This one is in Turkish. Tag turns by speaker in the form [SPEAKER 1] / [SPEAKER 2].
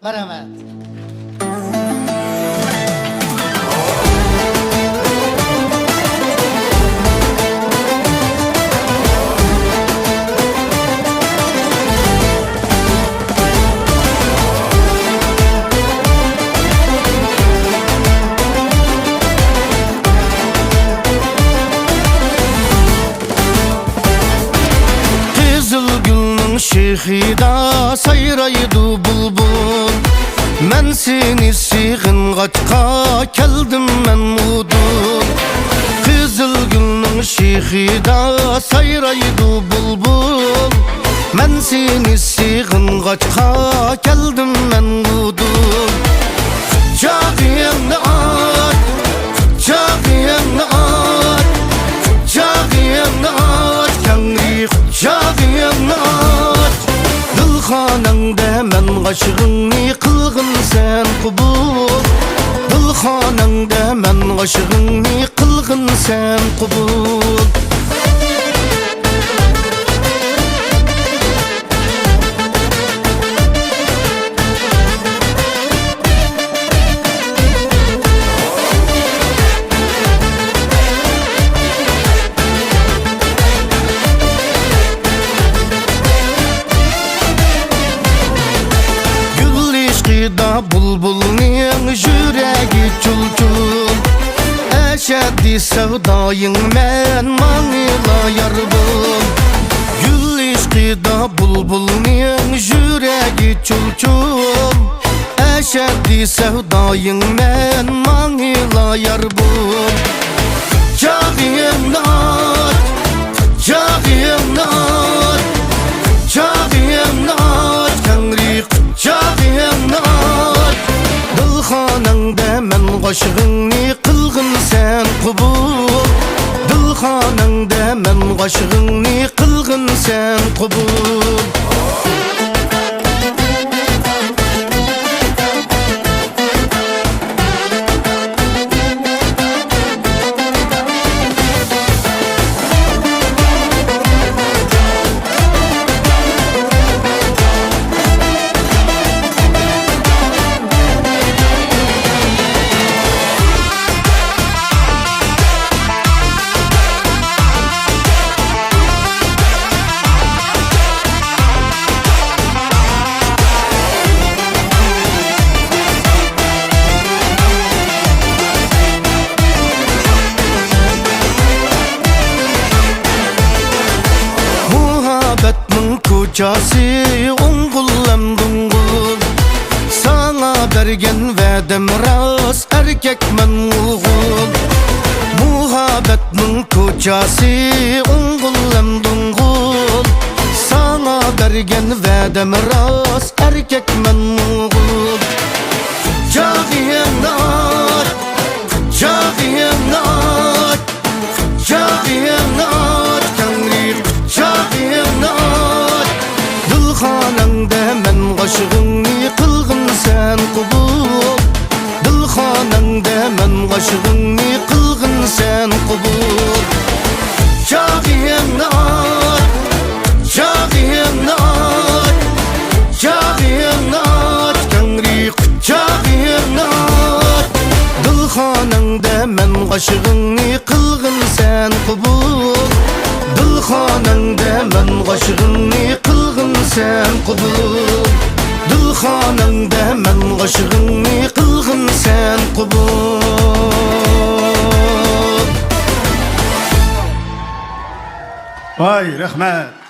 [SPEAKER 1] Merhamet.
[SPEAKER 2] Şehida sayraydı bulbul. Men seni siğin kaçka keldim men mudul. Kızıl gülün şehida sayraydı bulbul. Men seni siğin kaçka keldim men mudul. Çağıyını at, çağıyını at, çağıyını at, Tengri çağıyını at. Dilxonangda men aşığını qilgin sen qubul. Dilxonangda men aşığını qilgin sen qubul. Bulbulning yuragi chul-chul. Ashaddiy savdoying men mangila yar bul. Gul ishqida bulbulning yuragi chul-chul. Ashaddiy savdoying men mangila yar bul. Chog'ingni ot, chog'ingni ot, chog'ingni ot, Tengri chog'ingni ot. Dilxonangda men aşığını qilgin sen qubul. Dilxonangda men aşığını qilgin sen qubul. Koçası ungullam dungul. Sana bergen vedem ras, erkek men oğul. Muhabbetnin koçası ungullam dungul. Sana bergen vedem ras, erkek men oğul. Çağıyını at, çağıyını at, çağıyını at, Tengri çağıyını at. Dilxonangda men aşığını qilgin sen qubul. Dilxonangda men aşığını qilgin sen qubul. Chog'ingni at, chog'ingni at, chog'ingni at, Tengri chog'ingni at. Dilxonangda men aşığını qilgin sen qubul. Dilxonangda men aşığını qilgin sen qubul. Dilxonangda men aşığını qilgin sen qubul.
[SPEAKER 3] Vay rahmet.